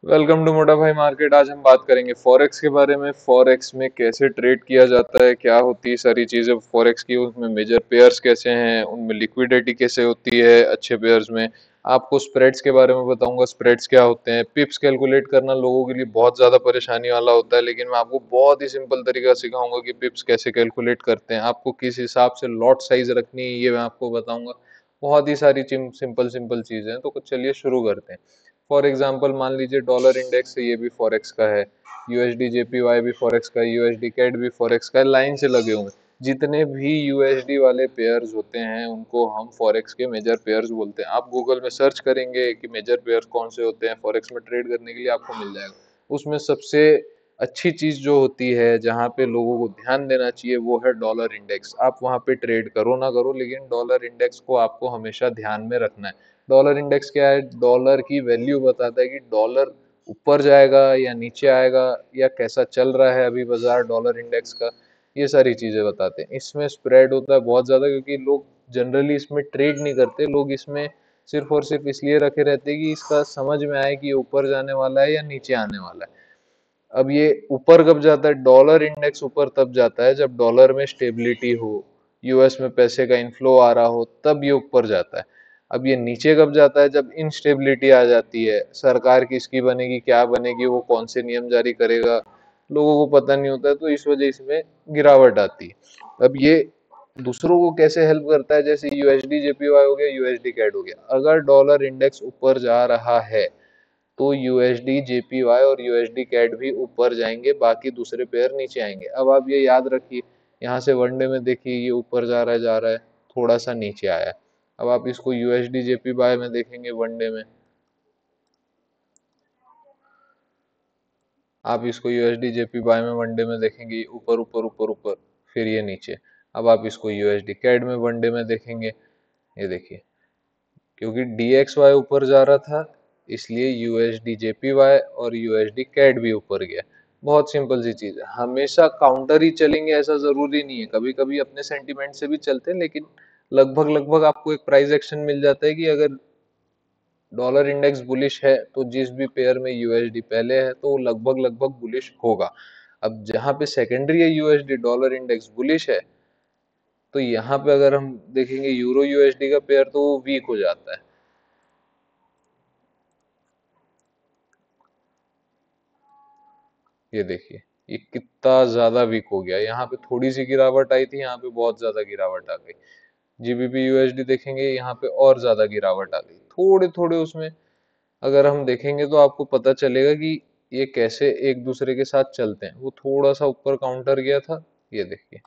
Welcome to मोटा भाई market. आज हम बात करेंगे फॉरेक्स के बारे में। फॉरेक्स में कैसे ट्रेड किया जाता है, क्या होती है सारी चीजें फॉरेक्स की, उसमें मेजर पेयर्स कैसे हैं, उनमें लिक्विडिटी कैसे होती है अच्छे पेयर्स में। आपको स्प्रेड्स के बारे में बताऊंगा, स्प्रेड्स क्या होते हैं। पिप्स कैलकुलेट करना लोगों के लिए बहुत ज्यादा परेशानी वाला होता है, लेकिन मैं आपको बहुत ही सिंपल तरीका सिखाऊंगा कि पिप्स कैसे कैलकुलेट करते हैं, आपको किस हिसाब से लॉट साइज रखनी है ये मैं आपको बताऊंगा। बहुत ही सारी सिंपल सिंपल चीजें हैं, तो चलिए शुरू करते हैं। फॉर एग्जाम्पल मान लीजिए डॉलर इंडेक्स है, ये भी फॉरेक्स का है। यूएसडी जेपीवाई भी फॉरेक्स का है, यूएसडी कैड भी फॉरेक्स का है, लाइन से लगे हुए हैं। जितने भी यूएसडी वाले पेयर्स होते हैं उनको हम फॉरेक्स के मेजर पेयर्स बोलते हैं। आप गूगल में सर्च करेंगे कि मेजर पेयर्स कौन से होते हैं फॉरेक्स में ट्रेड करने के लिए, आपको मिल जाएगा। उसमें सबसे अच्छी चीज जो होती है, जहाँ पे लोगों को ध्यान देना चाहिए, वो है डॉलर इंडेक्स। आप वहाँ पे ट्रेड करो ना करो, लेकिन डॉलर इंडेक्स को आपको हमेशा ध्यान में रखना है। डॉलर इंडेक्स क्या है? डॉलर की वैल्यू बताता है कि डॉलर ऊपर जाएगा या नीचे आएगा, या कैसा चल रहा है अभी बाजार डॉलर इंडेक्स का। ये सारी चीजें बताते हैं। इसमें स्प्रेड होता है बहुत ज्यादा, क्योंकि लोग जनरली इसमें ट्रेड नहीं करते। लोग इसमें सिर्फ और सिर्फ इसलिए रखे रहते हैं कि इसका समझ में आए कि ये ऊपर जाने वाला है या नीचे आने वाला है। अब ये ऊपर कब जाता है? डॉलर इंडेक्स ऊपर तब जाता है जब डॉलर में स्टेबिलिटी हो, यूएस में पैसे का इनफ्लो आ रहा हो, तब ये ऊपर जाता है। अब ये नीचे कब जाता है? जब इनस्टेबिलिटी आ जाती है, सरकार किसकी बनेगी, क्या बनेगी, वो कौन से नियम जारी करेगा, लोगों को पता नहीं होता है, तो इस वजह इसमें गिरावट आती है। अब ये दूसरों को कैसे हेल्प करता है? जैसे यूएसडी जेपीवाई हो गया, यूएसडी कैड हो गया। अगर डॉलर इंडेक्स ऊपर जा रहा है तो यूएसडी जेपीवाई और यूएसडी कैट भी ऊपर जाएंगे, बाकी दूसरे पेयर नीचे आएंगे। अब आप ये याद रखिए, यहाँ से वनडे में देखिए ये ऊपर जा रहा है, थोड़ा सा नीचे आया है। अब आप इसको यूएसडी जेपीवाई में देखेंगे वनडे में, आप इसको यूएसडी जेपीवाई में वनडे में देखेंगे ऊपर ऊपर ऊपर ऊपर, फिर ये नीचे। अब आप इसको यूएसडी कैड में वनडे में देखेंगे, ये देखिए, क्योंकि डीएक्सवाई ऊपर जा रहा था, इसलिए यूएसडी जेपीवाई और यूएसडी कैड भी ऊपर गया। बहुत सिंपल सी चीज है। हमेशा काउंटर ही चलेंगे ऐसा जरूरी नहीं है, कभी कभी अपने सेंटीमेंट से भी चलते हैं, लेकिन लगभग लगभग आपको एक प्राइस एक्शन मिल जाता है कि अगर डॉलर इंडेक्स बुलिश है तो जिस भी पेयर में यूएसडी पहले है तो वो लगभग लगभग बुलिश होगा। अब जहां पे सेकेंडरी है यूएसडी, डॉलर इंडेक्स बुलिश है, तो यहाँ पे अगर हम देखेंगे यूरो यूएसडी का पेयर, तो वो वीक हो जाता है। ये देखिए, ये कितना ज्यादा वीक हो गया। यहाँ पे थोड़ी सी गिरावट आई थी, यहाँ पे बहुत ज्यादा गिरावट आ गई। जीबीपी यूएसडी देखेंगे, यहाँ पे और ज्यादा गिरावट आ गई। थोड़े थोड़े उसमें अगर हम देखेंगे तो आपको पता चलेगा कि ये कैसे एक दूसरे के साथ चलते हैं। वो थोड़ा सा ऊपर काउंटर गया था, ये देखिए,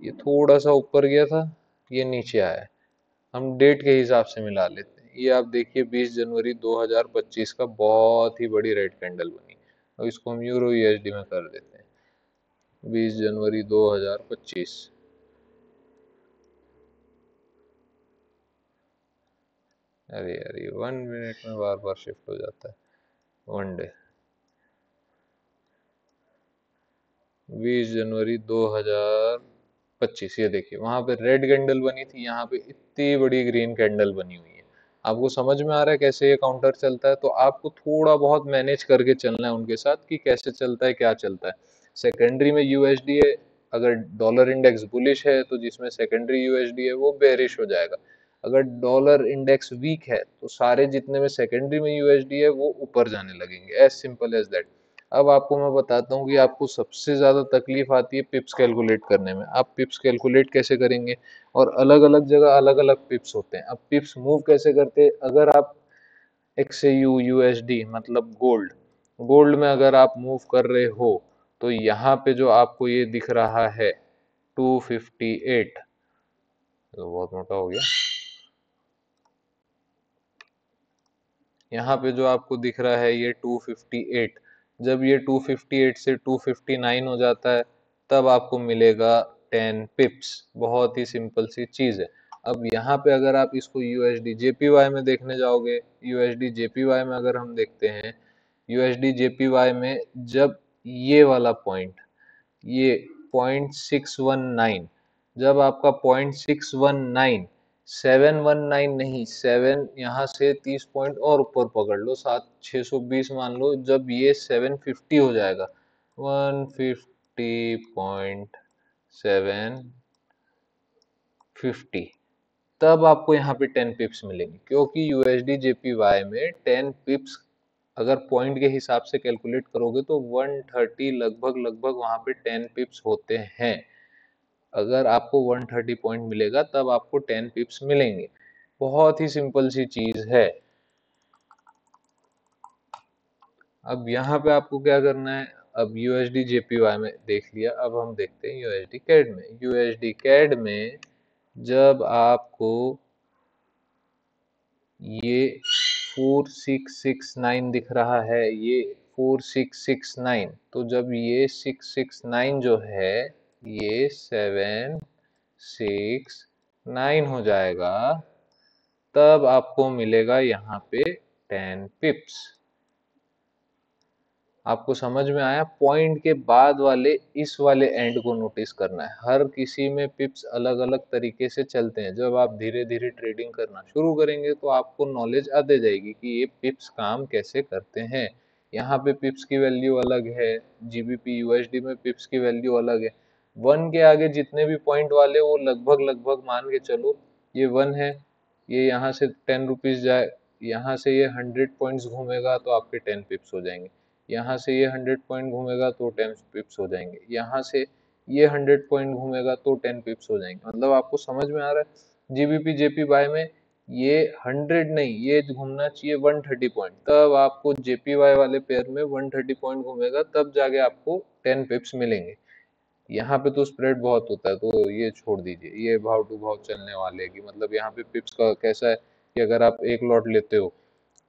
ये थोड़ा सा ऊपर गया था, ये नीचे आया है। हम डेट के हिसाब से मिला लेते हैं। ये आप देखिए 20 जनवरी 2025 का बहुत ही बड़ी रेड कैंडल बनी। अब इसको हम यूरो यूएसडी में कर देते हैं। 20 जनवरी 2025। अरे यार, ये 1 मिनट में बार बार शिफ्ट हो जाता है। वनडे 20 जनवरी 2025, ये देखिए वहां पे रेड कैंडल बनी थी, यहाँ पे इतनी बड़ी ग्रीन कैंडल बनी हुई है। आपको समझ में आ रहा है कैसे ये काउंटर चलता है? तो आपको थोड़ा बहुत मैनेज करके चलना है उनके साथ कि कैसे चलता है, क्या चलता है। सेकेंडरी में यूएसडी है, अगर डॉलर इंडेक्स बुलिश है तो जिसमें सेकेंडरी यूएसडी है वो बेरिश हो जाएगा। अगर डॉलर इंडेक्स वीक है तो सारे जितने में सेकेंडरी में यूएसडी है वो ऊपर जाने लगेंगे। As simple as that. अब आपको मैं बताता हूँ कि आपको सबसे ज्यादा तकलीफ आती है पिप्स कैलकुलेट करने में। आप पिप्स कैलकुलेट कैसे करेंगे? और अलग अलग जगह अलग अलग पिप्स होते हैं। अब पिप्स मूव कैसे करते हैं? अगर आप एक्सयू यूएसडी मतलब गोल्ड, गोल्ड में अगर आप मूव कर रहे हो, तो यहाँ पे जो आपको ये दिख रहा है 258, तो बहुत मोटा हो गया। यहाँ पे जो आपको दिख रहा है ये 258, जब ये 258 से 259 हो जाता है, तब आपको मिलेगा 10 पिप्स। बहुत ही सिंपल सी चीज है। अब यहाँ पे अगर आप इसको यूएसडी जेपीवाई में देखने जाओगे, यूएसडी जेपीवाई में अगर हम देखते हैं, यूएसडी जेपीवाई में जब ये वाला पॉइंट, ये 0.619, जब आपका 0.619 719 नहीं, 7 यहाँ से 30 पॉइंट और ऊपर पकड़ लो, 7620 मान लो। जब ये 750 हो जाएगा, 150.750, तब आपको यहाँ पे 10 पिप्स मिलेंगे, क्योंकि यूएसडी जेपीवाई में 10 पिप्स अगर पॉइंट के हिसाब से कैलकुलेट करोगे तो 130 लगभग लगभग वहां पे 10 पिप्स होते हैं। अगर आपको 130 पॉइंट मिलेगा तब आपको 10 पिप्स मिलेंगे। बहुत ही सिंपल सी चीज है। अब यहाँ पे आपको क्या करना है, अब यूएसडी जेपीवाई में देख लिया, अब हम देखते हैं यूएसडी कैड में। यूएसडी कैड में जब आपको ये 4669 दिख रहा है, ये 4669, तो जब ये 669 जो है ये 769 हो जाएगा, तब आपको मिलेगा यहाँ पे 10 पिप्स। आपको समझ में आया? पॉइंट के बाद वाले इस वाले एंड को नोटिस करना है। हर किसी में पिप्स अलग अलग तरीके से चलते हैं। जब आप धीरे धीरे ट्रेडिंग करना शुरू करेंगे तो आपको नॉलेज आते जाएगी कि ये पिप्स काम कैसे करते हैं। यहाँ पे पिप्स की वैल्यू अलग है, जीबीपी यूएसडी में पिप्स की वैल्यू अलग है। 1 के आगे जितने भी पॉइंट वाले वो लगभग लगभग मान के चलो, ये 1 है, ये यहाँ से 10 रुपीज जाए, यहाँ से ये 100 पॉइंट्स घूमेगा तो आपके 10 पिप्स हो जाएंगे। यहाँ से ये 100 पॉइंट घूमेगा तो 10 पिप्स हो जाएंगे। यहाँ से ये 100 पॉइंट घूमेगा तो 10 पिप्स हो जाएंगे। मतलब आपको समझ में आ रहा है? जीबीपी जेपीवाई में ये 100 नहीं, ये घूमना चाहिए 130 पॉइंट, तब आपको जेपीवाई वाले पेयर में 130 पॉइंट घूमेगा, तब जाके आपको 10 पिप्स मिलेंगे। यहाँ पे तो स्प्रेड बहुत होता है, तो ये छोड़ दीजिए, ये भाव टू भाव चलने वाले की मतलब यहाँ पे पिप्स का कैसा है कि अगर आप एक लॉट लेते हो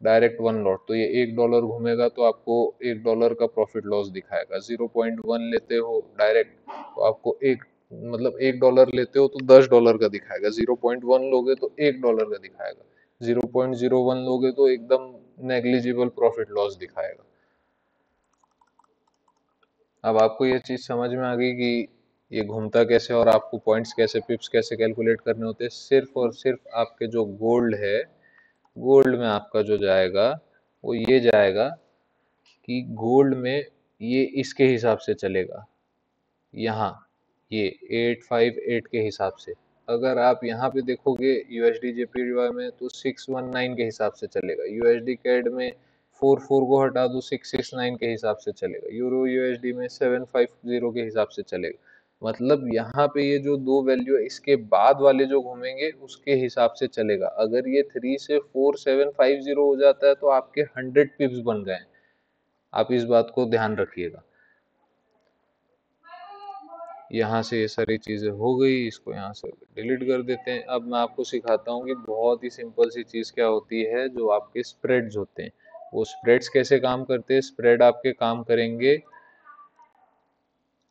डायरेक्ट 1 लॉट, तो ये $1 घूमेगा तो आपको $1 का प्रॉफिट लॉस दिखाएगा। 0.1 लेते हो डायरेक्ट तो आपको एक मतलब $1 लेते हो तो $10 का दिखाएगा। 0.1 लोगे तो $1 का दिखाएगा। 0.01 लोगे तो एकदम नेग्लिजिबल प्रॉफिट लॉस दिखाएगा। अब आपको ये चीज समझ में आ गई कि ये घूमता कैसे और आपको पॉइंट्स कैसे, पिप्स कैसे कैलकुलेट करने होते हैं। सिर्फ और सिर्फ आपके जो गोल्ड है, गोल्ड में आपका जो जाएगा वो ये जाएगा कि गोल्ड में ये इसके हिसाब से चलेगा, यहाँ ये 858 के हिसाब से। अगर आप यहाँ पे देखोगे यूएसडी जेपीवाई में तो 619 के हिसाब से चलेगा। यूएसडी कैड में 44 को हटा दो, 669 के हिसाब से चलेगा। यूरो यूएसडी में 750 के हिसाब से चलेगा। मतलब यहाँ पे ये जो दो वैल्यू है इसके बाद वाले जो घूमेंगे उसके हिसाब से चलेगा। अगर ये 3 से 4750 हो जाता है तो आपके 100 पिप्स बन गए। आप इस बात को ध्यान रखिएगा। यहाँ से ये सारी चीजें हो गई, इसको यहाँ से डिलीट कर देते हैं। अब मैं आपको सिखाता हूँ कि बहुत ही सिंपल सी चीज क्या होती है, जो आपके स्प्रेड्स होते हैं। वो स्प्रेड्स कैसे काम करते हैं? स्प्रेड आपके काम करेंगे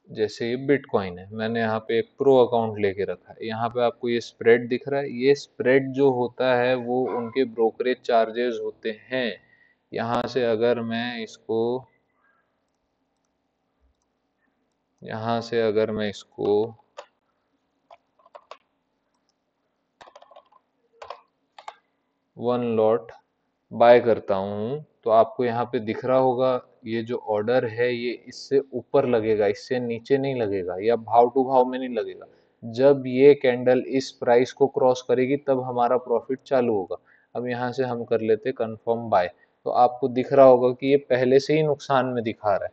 जैसे ये बिटकॉइन है, मैंने यहाँ पे एक प्रो अकाउंट लेके रखा है, यहाँ पे आपको ये स्प्रेड दिख रहा है। ये स्प्रेड जो होता है वो उनके ब्रोकरेज चार्जेस होते हैं। यहाँ से अगर मैं इसको यहाँ से अगर मैं इसको 1 लॉट बाय करता हूँ तो आपको यहाँ पे दिख रहा होगा ये जो ऑर्डर है ये इससे ऊपर लगेगा, इससे नीचे नहीं लगेगा, या भाव टू भाव में नहीं लगेगा। जब ये कैंडल इस प्राइस को क्रॉस करेगी तब हमारा प्रॉफिट चालू होगा। अब यहाँ से हम कर लेते कंफर्म बाय, तो आपको दिख रहा होगा कि ये पहले से ही नुकसान में दिखा रहा है।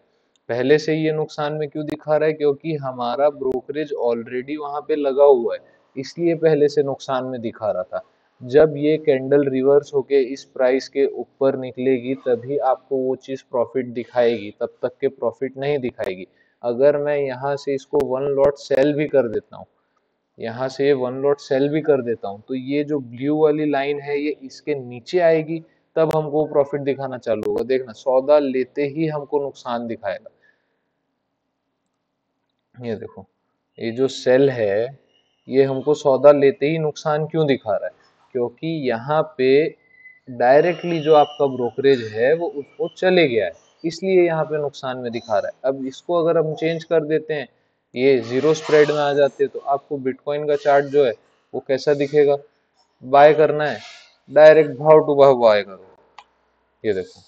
पहले से ही ये नुकसान में क्यों दिखा रहा है? क्योंकि हमारा ब्रोकरेज ऑलरेडी वहां पे लगा हुआ है, इसलिए पहले से नुकसान में दिखा रहा था। जब ये कैंडल रिवर्स होके इस प्राइस के ऊपर निकलेगी तभी आपको वो चीज प्रॉफिट दिखाएगी, तब तक के प्रॉफिट नहीं दिखाएगी। अगर मैं यहाँ से इसको 1 लॉट सेल भी कर देता हूँ, यहाँ से 1 लॉट सेल भी कर देता हूँ, तो ये जो ब्लू वाली लाइन है ये इसके नीचे आएगी, तब हमको प्रॉफिट दिखाना चालू होगा। देखना, सौदा लेते ही हमको नुकसान दिखाएगा। ये देखो, ये जो सेल है ये हमको सौदा लेते ही नुकसान क्यों दिखा रहा है? क्योंकि यहाँ पे डायरेक्टली जो आपका ब्रोकरेज है वो उसको चले गया है, इसलिए यहाँ पे नुकसान में दिखा रहा है। अब इसको अगर हम चेंज कर देते हैं, ये जीरो स्प्रेड में आ जाते हैं, तो आपको बिटकॉइन का चार्ट जो है वो कैसा दिखेगा? बाय करना है, डायरेक्ट भाव टू भाव बाय करो। ये देखो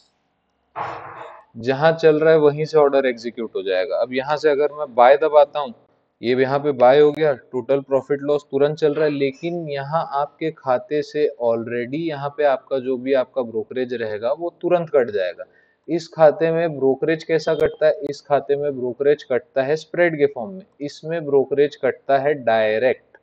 जहां चल रहा है वहीं से ऑर्डर एग्जीक्यूट हो जाएगा। अब यहाँ से अगर मैं बाय दबाता हूँ, ये यहाँ पे बाय हो गया, टोटल प्रॉफिट लॉस तुरंत चल रहा है, लेकिन यहाँ आपके खाते से ऑलरेडी यहाँ पे आपका जो भी आपका ब्रोकरेज रहेगा वो तुरंत कट जाएगा। इस खाते में ब्रोकरेज कैसा कटता है? इस खाते में ब्रोकरेज कटता है स्प्रेड के फॉर्म में, इसमें ब्रोकरेज कटता है डायरेक्ट।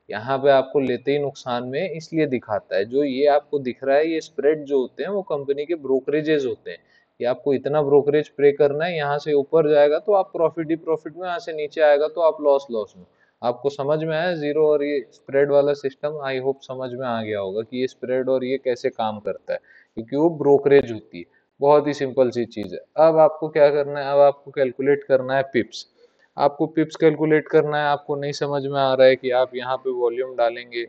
यहाँ पे आपको लेते ही नुकसान में इसलिए दिखाता है। जो ये आपको दिख रहा है, ये स्प्रेड जो होते हैं वो कंपनी के ब्रोकरेजेस होते हैं। कि आपको इतना ब्रोकरेज पे करना है, यहाँ से ऊपर जाएगा तो आप प्रॉफिट ही प्रॉफिट में, यहाँ से नीचे आएगा तो आप लॉस लॉस में। आपको समझ में आया जीरो और ये स्प्रेड वाला सिस्टम? आई होप समझ में आ गया होगा कि ये स्प्रेड और ये कैसे काम करता है, क्योंकि वो ब्रोकरेज होती है। बहुत ही सिंपल सी चीज है। अब आपको क्या करना है? अब आपको कैलकुलेट करना है पिप्स। आपको पिप्स कैलकुलेट करना है। आपको नहीं समझ में आ रहा है कि आप यहाँ पे वॉल्यूम डालेंगे,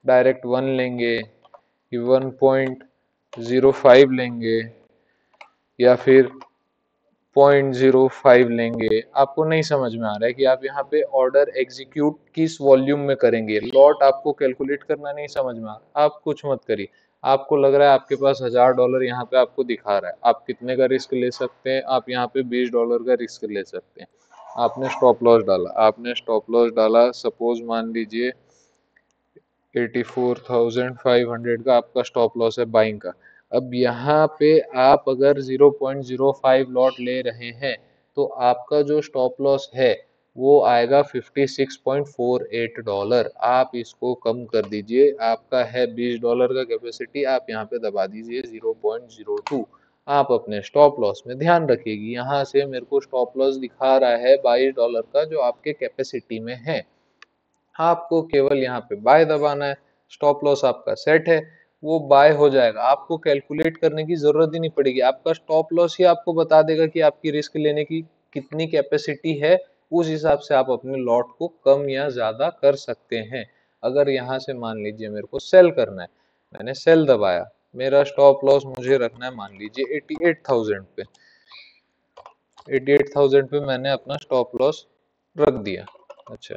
डायरेक्ट 1 लेंगे कि 1.05 लेंगे या फिर 0.05 लेंगे, आपको नहीं समझ में आ रहा है कि आप यहाँ पे ऑर्डर एग्जीक्यूट किस वॉल्यूम में करेंगे। लॉट आपको कैलकुलेट करना नहीं समझ में आ रहा, आप कुछ मत करिए। आपको लग रहा है आपके पास $1000 यहाँ पे आपको दिखा रहा है, आप कितने का रिस्क ले सकते हैं? आप यहाँ पे $20 का रिस्क ले सकते हैं। आपने स्टॉप लॉस डाला, आपने स्टॉप लॉस डाला, सपोज मान लीजिए 84,500 का आपका स्टॉप लॉस है बाइंग का। अब यहाँ पे आप अगर 0.05 लॉट ले रहे हैं तो आपका जो स्टॉप लॉस है वो आएगा $56.48। आप इसको कम कर दीजिए, आपका है $20 का कैपेसिटी, आप यहाँ पे दबा दीजिए 0.02। आप अपने स्टॉप लॉस में ध्यान रखिएगी, यहाँ से मेरे को स्टॉप लॉस दिखा रहा है $22 का जो आपके कैपेसिटी में है। आपको केवल यहाँ पे बाय दबाना है, स्टॉप लॉस आपका सेट है, वो बाय हो जाएगा। आपको कैलकुलेट करने की जरूरत ही नहीं पड़ेगी, आपका स्टॉप लॉस ही आपको बता देगा कि आपकी रिस्क लेने की कितनी कैपेसिटी है। उस हिसाब से आप अपने लॉट को कम या ज्यादा कर सकते हैं। अगर यहाँ से मान लीजिए मेरे को सेल करना है, मैंने सेल दबाया, मेरा स्टॉप लॉस मुझे रखना है मान लीजिए 88,000 पे। 88,000 पे मैंने अपना स्टॉप लॉस रख दिया। अच्छा,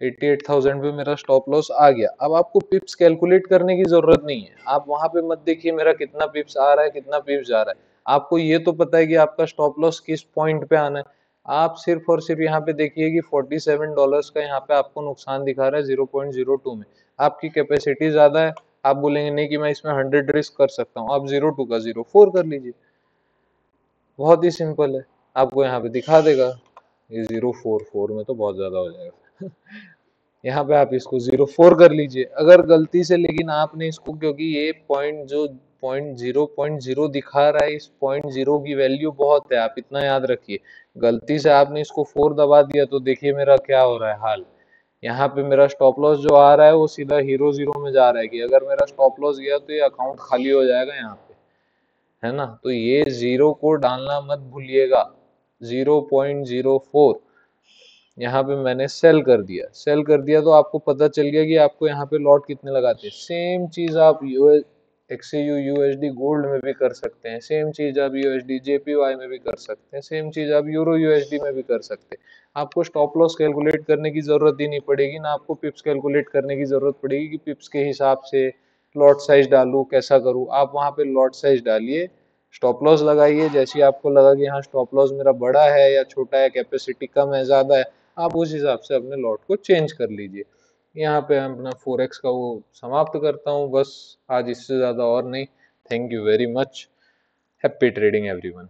88,000 पे मेरा स्टॉप लॉस आ गया। अब आपको पिप्स कैलकुलेट करने की जरूरत नहीं है, आप वहां पे मत देखिए मेरा कितना पिप्स आ रहा है, कितना पिप्स जा रहा है। आपको ये तो पता है कि आपका स्टॉप लॉस किस पॉइंट पे आना है। आप सिर्फ और सिर्फ यहाँ पे देखिए कि $47 का यहाँ पे आपको नुकसान दिखा रहा है 0.02 में। आपकी कैपेसिटी ज्यादा है, आप बोलेंगे नहीं कि मैं इसमें 100 रिस्क कर सकता हूँ, आप 02 का 04 कर लीजिए। बहुत ही सिंपल है, आपको यहाँ पे दिखा देगा। ये 044 में तो बहुत ज्यादा हो जाएगा। यहाँ पे आप इसको 04 कर लीजिए। अगर गलती से, लेकिन आपने इसको, क्योंकि ये पॉइंट जो पॉइंट 0 दिखा रहा है, इस पॉइंट 0 की वैल्यू बहुत है, आप इतना याद रखिए। गलती से आपने इसको 4 दबा दिया तो देखिए मेरा क्या हो रहा है हाल। यहाँ पे मेरा स्टॉप लॉस जो आ रहा है वो सीधा हीरो जीरो में जा रहा है कि अगर मेरा स्टॉप लॉस गया तो ये अकाउंट खाली हो जाएगा यहाँ पे, है ना। तो ये जीरो को डालना मत भूलिएगा। 0.04 यहाँ पे मैंने सेल कर दिया, सेल कर दिया तो आपको पता चल गया कि आपको यहाँ पे लॉट कितने लगाते हैं। सेम चीज आप यूएस एक्सयू यूएसडी गोल्ड में भी कर सकते हैं, सेम चीज आप यूएसडी जेपीवाई में भी कर सकते हैं, सेम चीज आप यूरो यूएसडी में भी कर सकते हैं। आपको स्टॉप लॉस कैलकुलेट करने की जरूरत ही नहीं पड़ेगी, ना आपको पिप्स कैलकुलेट करने की जरूरत पड़ेगी कि पिप्स के हिसाब से लॉट साइज डालूं, कैसा करूं। आप वहां पे लॉट साइज डालिए, स्टॉप लॉस लगाइए, जैसे आपको लगा कि हाँ स्टॉप लॉस मेरा बड़ा है या छोटा है, कैपेसिटी कम है ज्यादा है, आप उस हिसाब से अपने लॉट को चेंज कर लीजिए। यहाँ पे हम अपना फोरेक्स का वो समाप्त करता हूँ बस, आज इससे ज्यादा और नहीं। Thank you very much. Happy trading everyone.